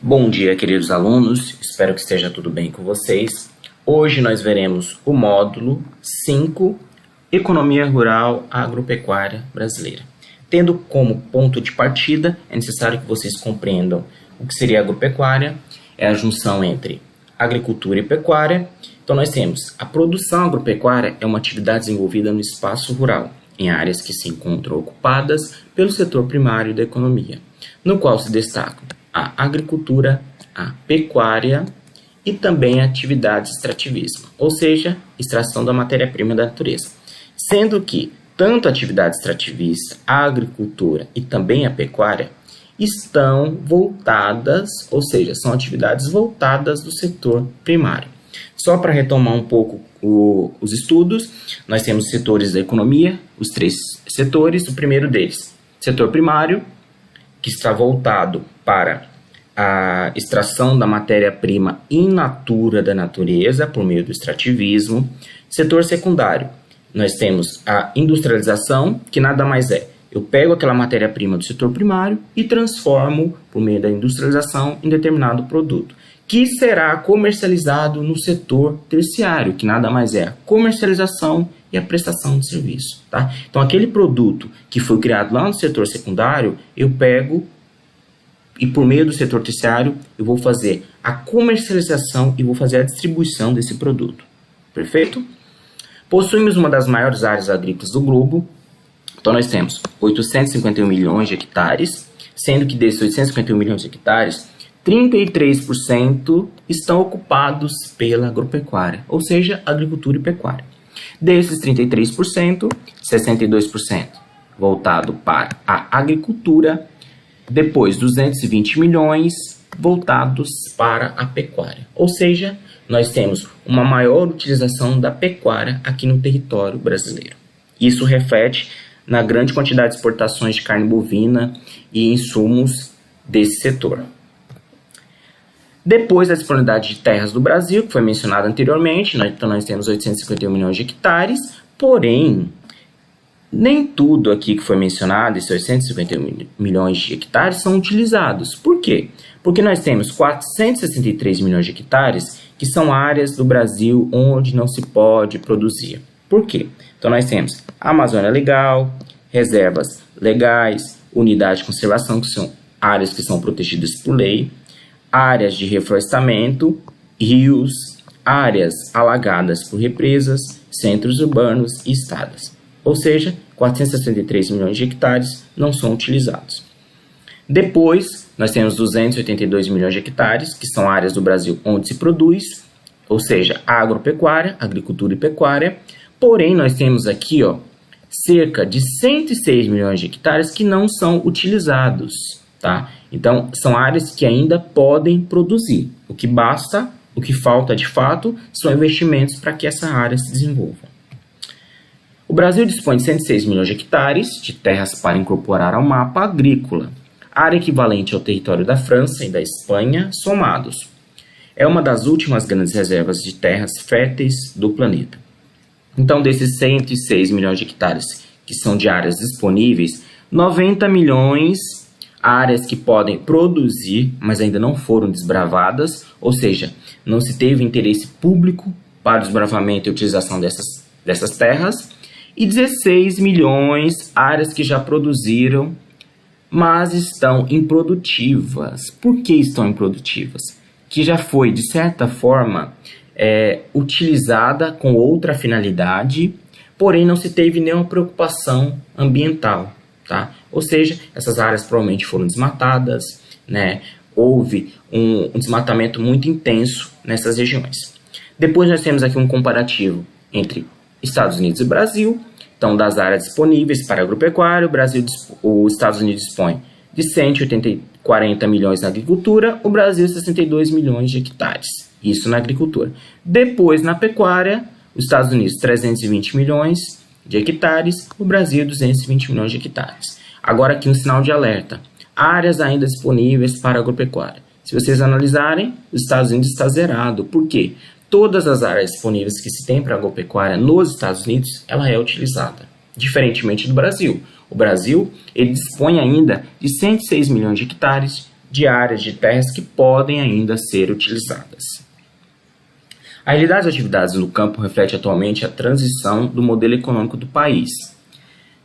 Bom dia, queridos alunos, espero que esteja tudo bem com vocês. Hoje nós veremos o módulo 5, Economia Rural Agropecuária Brasileira. Tendo como ponto de partida, é necessário que vocês compreendam o que seria agropecuária, é a junção entre agricultura e pecuária. Então nós temos a produção agropecuária é uma atividade desenvolvida no espaço rural, em áreas que se encontram ocupadas pelo setor primário da economia, no qual se destacam a agricultura, a pecuária e também a atividade de extrativismo, ou seja, extração da matéria-prima da natureza. Sendo que tanto a atividade extrativista, a agricultura e também a pecuária estão voltadas, ou seja, são atividades voltadas do setor primário. Só para retomar um pouco os estudos, nós temos os setores da economia, os três setores. O primeiro deles, setor primário, que está voltado para a extração da matéria-prima in natura da natureza por meio do extrativismo. Setor secundário, nós temos a industrialização, que nada mais é. Eu pego aquela matéria-prima do setor primário e transformo, por meio da industrialização, em determinado produto, que será comercializado no setor terciário, que nada mais é a comercialização e a prestação de serviço. Tá? Então, aquele produto que foi criado lá no setor secundário, eu pego e, por meio do setor terciário, eu vou fazer a comercialização e vou fazer a distribuição desse produto. Perfeito? Possuímos uma das maiores áreas agrícolas do globo. Então, nós temos 851 milhões de hectares, sendo que desses 851 milhões de hectares, 33% estão ocupados pela agropecuária, ou seja, agricultura e pecuária. Desses 33%, 62% voltado para a agricultura, depois 220 milhões voltados para a pecuária. Ou seja, nós temos uma maior utilização da pecuária aqui no território brasileiro. Isso reflete na grande quantidade de exportações de carne bovina e insumos desse setor. Depois da disponibilidade de terras do Brasil, que foi mencionado anteriormente, então nós temos 851 milhões de hectares, porém, nem tudo aqui que foi mencionado, esses 851 milhões de hectares, são utilizados. Por quê? Porque nós temos 463 milhões de hectares, que são áreas do Brasil onde não se pode produzir. Por quê? Então nós temos a Amazônia Legal, reservas legais, unidade de conservação, que são áreas que são protegidas por lei, áreas de reflorestamento, rios, áreas alagadas por represas, centros urbanos e estradas. Ou seja, 463 milhões de hectares não são utilizados. Depois, nós temos 282 milhões de hectares, que são áreas do Brasil onde se produz, ou seja, agropecuária, agricultura e pecuária. Porém, nós temos aqui cerca de 106 milhões de hectares que não são utilizados. Tá? Então, são áreas que ainda podem produzir. O que basta, o que falta de fato, são investimentos para que essa área se desenvolva. O Brasil dispõe de 106 milhões de hectares de terras para incorporar ao mapa agrícola, área equivalente ao território da França e da Espanha somados. É uma das últimas grandes reservas de terras férteis do planeta. Então, desses 106 milhões de hectares que são de áreas disponíveis, 90 milhões áreas que podem produzir, mas ainda não foram desbravadas, ou seja, não se teve interesse público para o desbravamento e utilização dessas terras, e 16 milhões áreas que já produziram, mas estão improdutivas. Por que estão improdutivas? Que já foi, de certa forma, utilizada com outra finalidade, porém não se teve nenhuma preocupação ambiental. Tá? Ou seja, essas áreas provavelmente foram desmatadas, né? Houve um desmatamento muito intenso nessas regiões. Depois nós temos aqui um comparativo entre Estados Unidos e Brasil. Então, das áreas disponíveis para agropecuária, os Estados Unidos dispõe de 140 milhões na agricultura, o Brasil 62 milhões de hectares. Isso na agricultura. Depois, na pecuária, os Estados Unidos 320 milhões de hectares, o Brasil 220 milhões de hectares. Agora aqui um sinal de alerta. Áreas ainda disponíveis para agropecuária. Se vocês analisarem, os Estados Unidos está zerado. Por quê? Todas as áreas disponíveis que se tem para agropecuária nos Estados Unidos, ela é utilizada. Diferentemente do Brasil. O Brasil ele dispõe ainda de 106 milhões de hectares de áreas de terras que podem ainda ser utilizadas. A realidade das atividades no campo reflete atualmente a transição do modelo econômico do país,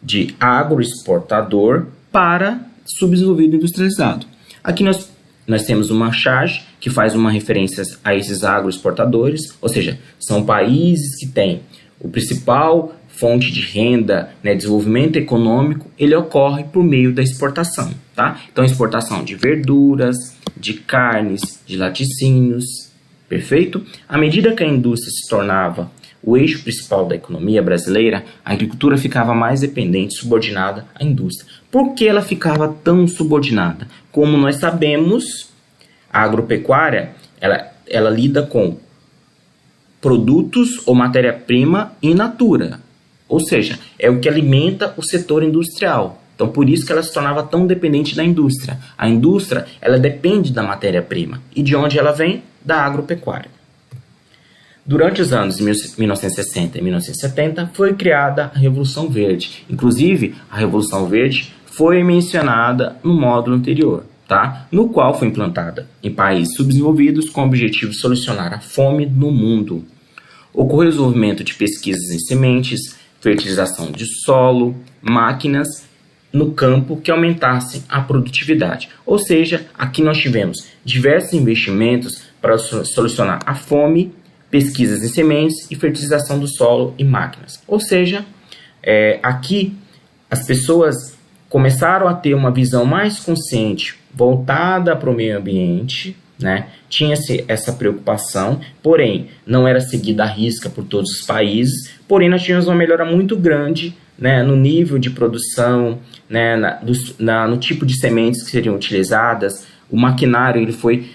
de agroexportador para subdesenvolvido e industrializado. Aqui nós temos uma charge que faz uma referência a esses agroexportadores, ou seja, são países que têm o principal fonte de renda, desenvolvimento econômico, ele ocorre por meio da exportação, tá? Então, exportação de verduras, de carnes, de laticínios, perfeito? À medida que a indústria se tornava o eixo principal da economia brasileira, a agricultura ficava mais dependente, subordinada à indústria. Por que ela ficava tão subordinada? Como nós sabemos, a agropecuária, ela lida com produtos ou matéria-prima in natura, ou seja, é o que alimenta o setor industrial. Então, por isso que ela se tornava tão dependente da indústria. A indústria, ela depende da matéria-prima. E de onde ela vem? Da agropecuária. Durante os anos 1960 e 1970, foi criada a Revolução Verde. Inclusive, a Revolução Verde foi mencionada no módulo anterior, tá? No qual foi implantada em países subdesenvolvidos com o objetivo de solucionar a fome no mundo. Ocorreu o desenvolvimento de pesquisas em sementes, fertilização de solo, máquinas no campo que aumentassem a produtividade. Ou seja, aqui nós tivemos diversos investimentos para solucionar a fome, pesquisas em sementes e fertilização do solo e máquinas. Ou seja, aqui as pessoas começaram a ter uma visão mais consciente, voltada para o meio ambiente, Tinha-se essa preocupação, porém, não era seguida à risca por todos os países, porém, nós tínhamos uma melhora muito grande no nível de produção, no tipo de sementes que seriam utilizadas, o maquinário ele foi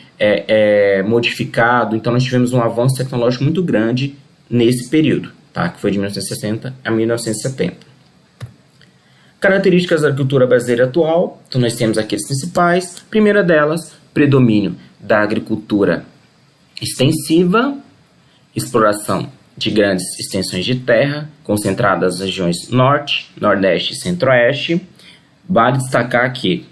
modificado, então nós tivemos um avanço tecnológico muito grande nesse período, tá? Que foi de 1960 a 1970. Características da agricultura brasileira atual, então nós temos aqui as principais. Primeira delas, predomínio da agricultura extensiva, exploração de grandes extensões de terra, concentradas nas regiões Norte, Nordeste e Centro-Oeste. Vale destacar que,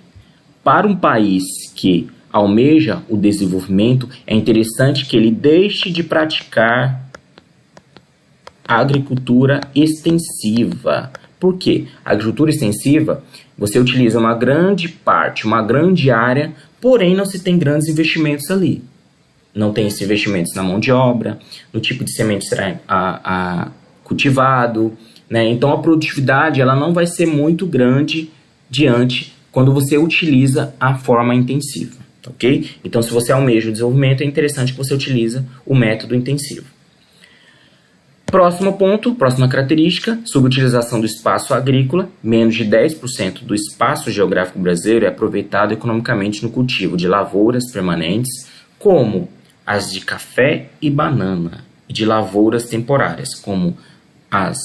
para um país que almeja o desenvolvimento, é interessante que ele deixe de praticar a agricultura extensiva. Por quê? A agricultura extensiva, você utiliza uma grande parte, uma grande área, porém não se tem grandes investimentos ali. Não tem esses investimentos na mão de obra, no tipo de semente será cultivado, Então a produtividade ela não vai ser muito grande quando você utiliza a forma intensiva, ok? Então se você almeja o desenvolvimento, é interessante que você utilize o método intensivo. Próximo ponto, próxima característica, subutilização do espaço agrícola. Menos de 10% do espaço geográfico brasileiro é aproveitado economicamente no cultivo de lavouras permanentes, como as de café e banana, e de lavouras temporárias, como as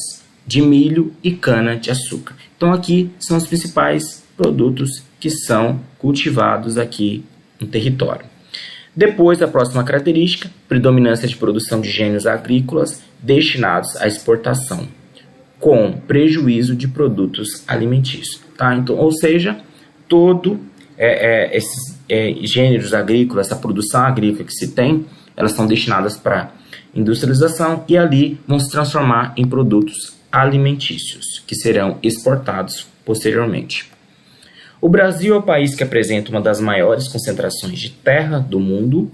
de milho e cana-de-açúcar. Então aqui são os principais produtos que são cultivados aqui no território. Depois, a próxima característica, predominância de produção de gêneros agrícolas destinados à exportação, com prejuízo de produtos alimentícios. Tá? Então, ou seja, esses gêneros agrícolas, essa produção agrícola que se tem, elas são destinadas para industrialização e ali vão se transformar em produtos alimentícios, que serão exportados posteriormente. O Brasil é o país que apresenta uma das maiores concentrações de terra do mundo,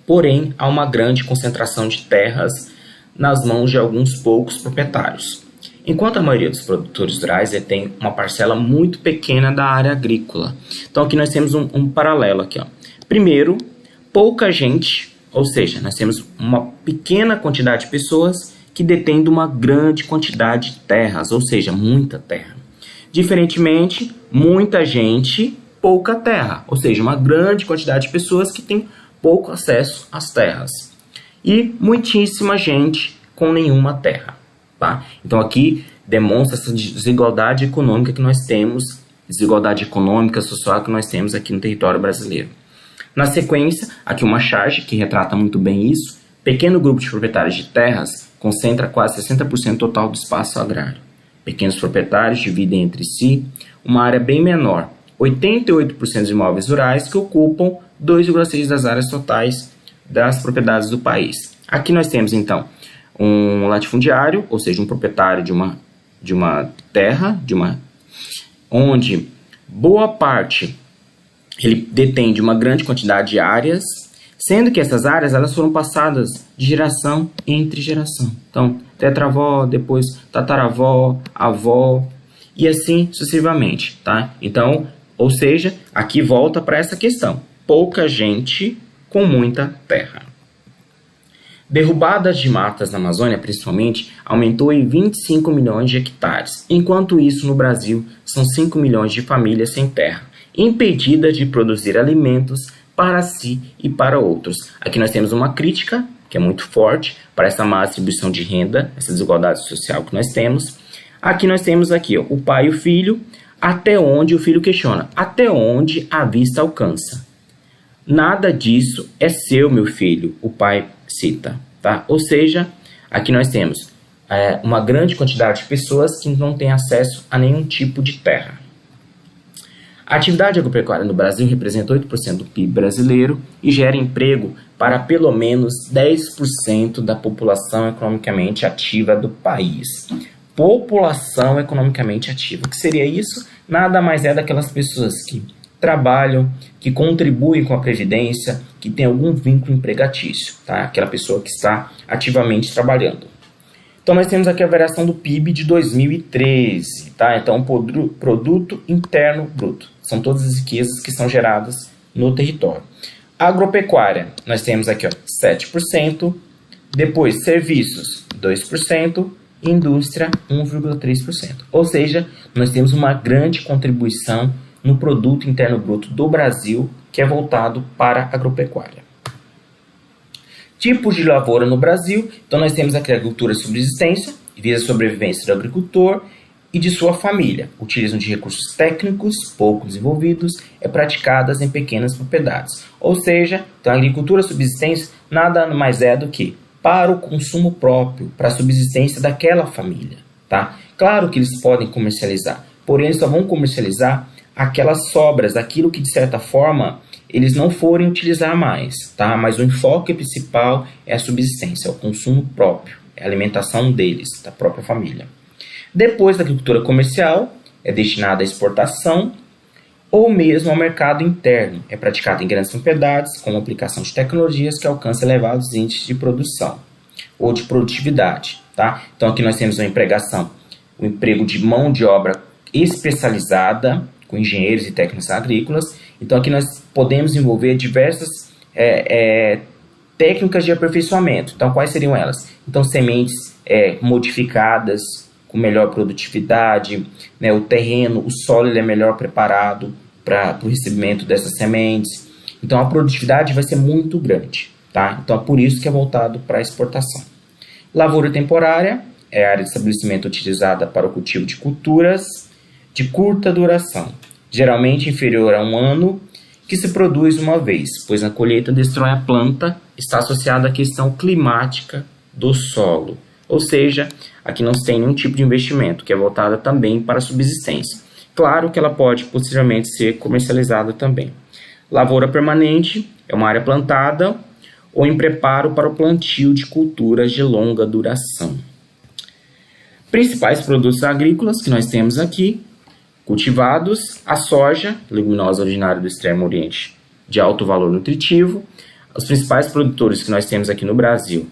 porém há uma grande concentração de terras nas mãos de alguns poucos proprietários. Enquanto a maioria dos produtores rurais detém uma parcela muito pequena da área agrícola. Então aqui nós temos um paralelo aqui. Primeiro, pouca gente, ou seja, nós temos uma pequena quantidade de pessoas que detêm uma grande quantidade de terras, ou seja, muita terra. Diferentemente, muita gente, pouca terra, ou seja, uma grande quantidade de pessoas que têm pouco acesso às terras. E muitíssima gente com nenhuma terra. Tá? Então aqui demonstra essa desigualdade econômica que nós temos, desigualdade econômica, social que nós temos aqui no território brasileiro. Na sequência, aqui uma charge que retrata muito bem isso. Pequeno grupo de proprietários de terras concentra quase 60% total do espaço agrário. Pequenos proprietários dividem entre si uma área bem menor, 88% dos imóveis rurais que ocupam 2,6% das áreas totais das propriedades do país. Aqui nós temos, então, um latifundiário, ou seja, um proprietário de uma terra, onde boa parte ele detém de uma grande quantidade de áreas, sendo que essas áreas elas foram passadas de geração entre geração. Então, tetravó, depois tataravó, avó e assim sucessivamente, tá? Então, ou seja, aqui volta para essa questão. Pouca gente com muita terra. Derrubadas de matas na Amazônia, principalmente, aumentou em 25 milhões de hectares. Enquanto isso, no Brasil, são 5 milhões de famílias sem terra, impedidas de produzir alimentos para si e para outros. Aqui nós temos uma crítica, que é muito forte, para essa má distribuição de renda, essa desigualdade social que nós temos. Aqui nós temos aqui, ó, o pai e o filho, até onde o filho questiona, até onde a vista alcança. Nada disso é seu, meu filho, o pai cita, tá? Ou seja, aqui nós temos uma grande quantidade de pessoas que não têm acesso a nenhum tipo de terra. A atividade agropecuária no Brasil representa 8% do PIB brasileiro e gera emprego para pelo menos 10% da população economicamente ativa do país. População economicamente ativa. O que seria isso? Nada mais é daquelas pessoas que trabalham, que contribuem com a Previdência, que tem algum vínculo empregatício, tá? Aquela pessoa que está ativamente trabalhando. Então, nós temos aqui a variação do PIB de 2013, tá? Então, Produto Interno Bruto. São todas as riquezas que são geradas no território. Agropecuária, nós temos aqui, ó, 7%. Depois, serviços, 2%. Indústria, 1,3%. Ou seja, nós temos uma grande contribuição no Produto Interno Bruto do Brasil, que é voltado para a agropecuária. Tipos de lavoura no Brasil. Então, nós temos aqui a agricultura de subsistência, visa a sobrevivência do agricultor e de sua família. Utilizam de recursos técnicos pouco desenvolvidos, praticadas em pequenas propriedades. Ou seja, então, a agricultura de subsistência nada mais é do que para o consumo próprio, para a subsistência daquela família, tá? Claro que eles podem comercializar, porém eles só vão comercializar aquelas sobras, aquilo que de certa forma eles não forem utilizar mais, tá? Mas o enfoque principal é a subsistência, é o consumo próprio, é a alimentação deles, da própria família. Depois da agricultura comercial, é destinada à exportação ou mesmo ao mercado interno. É praticada em grandes propriedades, com aplicação de tecnologias que alcançam elevados índices de produção ou de produtividade, tá? Então aqui nós temos uma empregação, o emprego de mão de obra especializada, com engenheiros e técnicos agrícolas. Então aqui nós podemos envolver diversas técnicas de aperfeiçoamento. Então quais seriam elas? Então sementes modificadas com melhor produtividade, né? O terreno, o solo ele é melhor preparado para o recebimento dessas sementes. Então a produtividade vai ser muito grande, tá? Então é por isso que é voltado para a exportação. Lavoura temporária é a área de estabelecimento utilizada para o cultivo de culturas de curta duração, geralmente inferior a um ano, que se produz uma vez, pois a colheita destrói a planta, está associada à questão climática do solo. Ou seja, aqui não se tem nenhum tipo de investimento, que é voltada também para a subsistência. Claro que ela pode posteriormente ser comercializada também. Lavoura permanente é uma área plantada ou em preparo para o plantio de culturas de longa duração. Principais produtos agrícolas que nós temos aqui, cultivados, a soja, leguminosa originária do Extremo Oriente, de alto valor nutritivo. Os principais produtores que nós temos aqui no Brasil,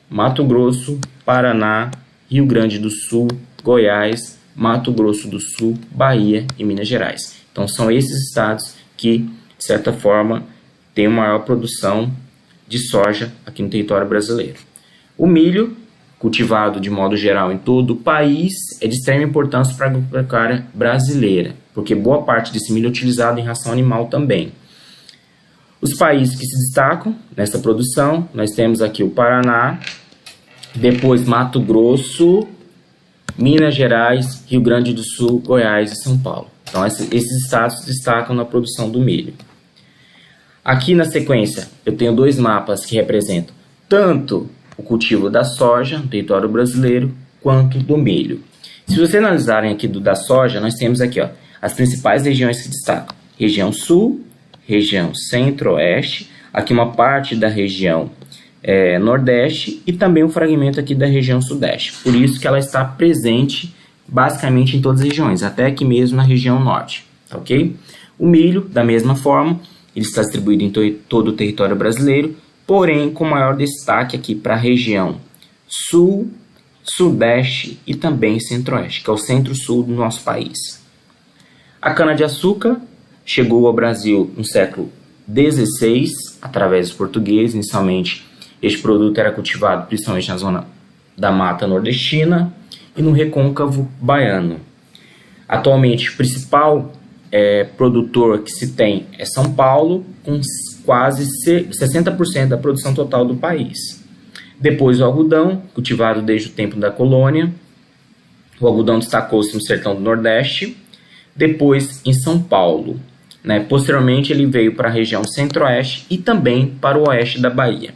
Mato Grosso, Paraná, Rio Grande do Sul, Goiás, Mato Grosso do Sul, Bahia e Minas Gerais. Então são esses estados que, de certa forma, têm uma maior produção de soja aqui no território brasileiro. O milho, cultivado de modo geral em todo o país, é de extrema importância para a agropecuária brasileira, porque boa parte desse milho é utilizado em ração animal também. Os países que se destacam nessa produção, nós temos aqui o Paraná, depois Mato Grosso, Minas Gerais, Rio Grande do Sul, Goiás e São Paulo. Então esses estados se destacam na produção do milho. Aqui na sequência eu tenho dois mapas que representam tanto o cultivo da soja no território brasileiro quanto do milho. Se vocês analisarem aqui do da soja, nós temos aqui, ó, As principais regiões que destacam: região sul, região centro-oeste, aqui uma parte da região nordeste e também um fragmento aqui da região sudeste. Por isso que ela está presente basicamente em todas as regiões, até aqui mesmo na região norte, ok? O milho, da mesma forma, ele está distribuído em todo o território brasileiro, porém com maior destaque aqui para a região sul, sudeste e também centro-oeste, que é o centro-sul do nosso país. A cana-de-açúcar chegou ao Brasil no século XVI, através dos portugueses. Inicialmente, este produto era cultivado principalmente na zona da Mata Nordestina e no recôncavo baiano. Atualmente, o principal produtor que se tem é São Paulo, com quase 60% da produção total do país. Depois o algodão, cultivado desde o tempo da colônia. O algodão destacou-se no sertão do Nordeste, depois em São Paulo. Posteriormente ele veio para a região centro-oeste e também para o oeste da Bahia.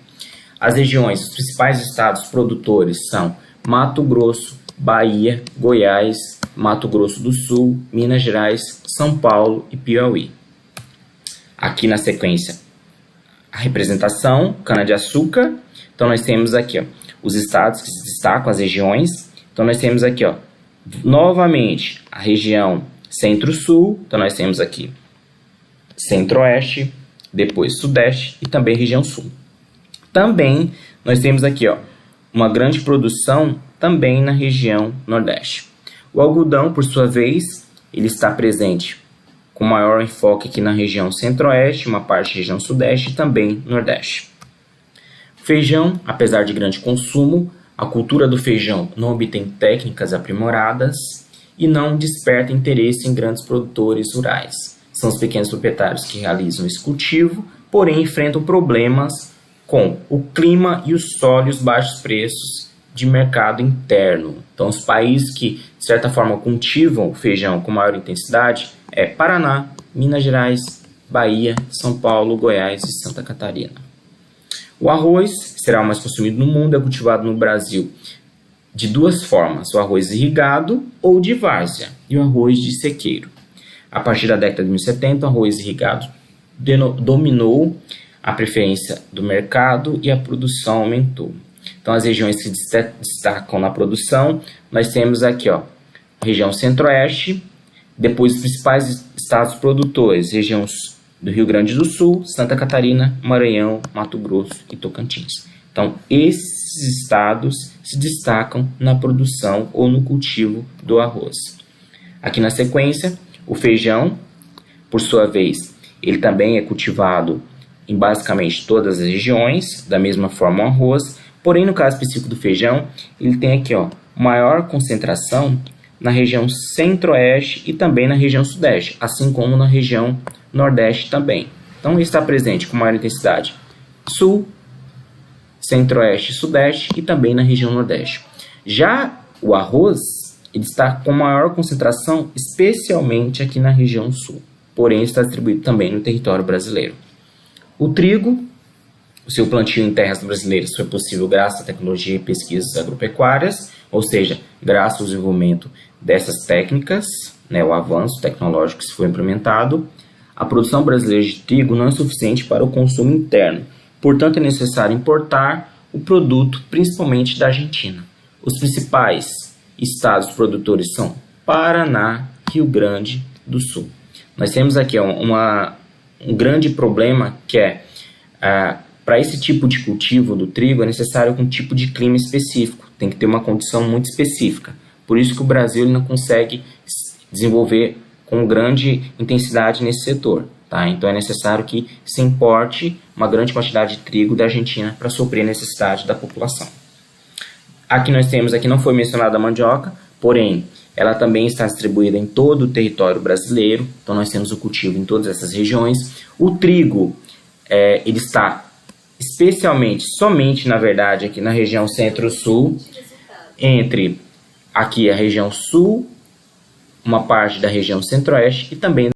As regiões, os principais estados produtores são Mato Grosso, Bahia, Goiás, Mato Grosso do Sul, Minas Gerais, São Paulo e Piauí. Aqui na sequência, a representação, cana-de-açúcar. Então nós temos aqui os estados que se destacam, as regiões. Então nós temos aqui novamente a região centro-sul. Então nós temos aqui centro-oeste, depois sudeste e também região sul. Também nós temos aqui uma grande produção também na região nordeste. O algodão, por sua vez, ele está presente com maior enfoque aqui na região centro-oeste, uma parte da região sudeste e também nordeste. Feijão, apesar de grande consumo, a cultura do feijão não obtém técnicas aprimoradas e não desperta interesse em grandes produtores rurais. São os pequenos proprietários que realizam esse cultivo, porém enfrentam problemas com o clima e os sólidos baixos preços de mercado interno. Então, os países que, de certa forma, cultivam o feijão com maior intensidade é Paraná, Minas Gerais, Bahia, São Paulo, Goiás e Santa Catarina. O arroz será o mais consumido no mundo, é cultivado no Brasil de duas formas: o arroz irrigado ou de várzea e o arroz de sequeiro. A partir da década de 1970, o arroz irrigado dominou a preferência do mercado e a produção aumentou. Então, as regiões que se destacam na produção, nós temos aqui a região centro-oeste, depois os principais estados produtores, regiões do Rio Grande do Sul, Santa Catarina, Maranhão, Mato Grosso e Tocantins. Então, esses estados se destacam na produção ou no cultivo do arroz. Aqui na sequência, o feijão, por sua vez, ele também é cultivado em basicamente todas as regiões, da mesma forma o arroz, porém no caso específico do feijão, ele tem aqui maior concentração na região centro-oeste e também na região sudeste, assim como na região nordeste também. Então ele está presente com maior intensidade sul, centro-oeste e sudeste e também na região nordeste. Já o arroz, ele está com maior concentração especialmente aqui na região sul, porém está distribuído também no território brasileiro. O trigo, o seu plantio em terras brasileiras foi possível graças à tecnologia e pesquisas agropecuárias, ou seja, graças ao desenvolvimento dessas técnicas, o avanço tecnológico que se foi implementado. A produção brasileira de trigo não é suficiente para o consumo interno, portanto é necessário importar o produto, principalmente da Argentina. Os principais estados produtores são Paraná, Rio Grande do Sul. Nós temos aqui um grande problema que para esse tipo de cultivo do trigo é necessário um tipo de clima específico, tem que ter uma condição muito específica. Por isso que o Brasil não consegue desenvolver com grande intensidade nesse setor. Então é necessário que se importe uma grande quantidade de trigo da Argentina para suprir a necessidade da população. Aqui nós temos, aqui não foi mencionada a mandioca, porém ela também está distribuída em todo o território brasileiro, então nós temos o cultivo em todas essas regiões. O trigo, ele está especialmente, somente na verdade, aqui na região centro-sul, entre aqui a região sul, uma parte da região centro-oeste e também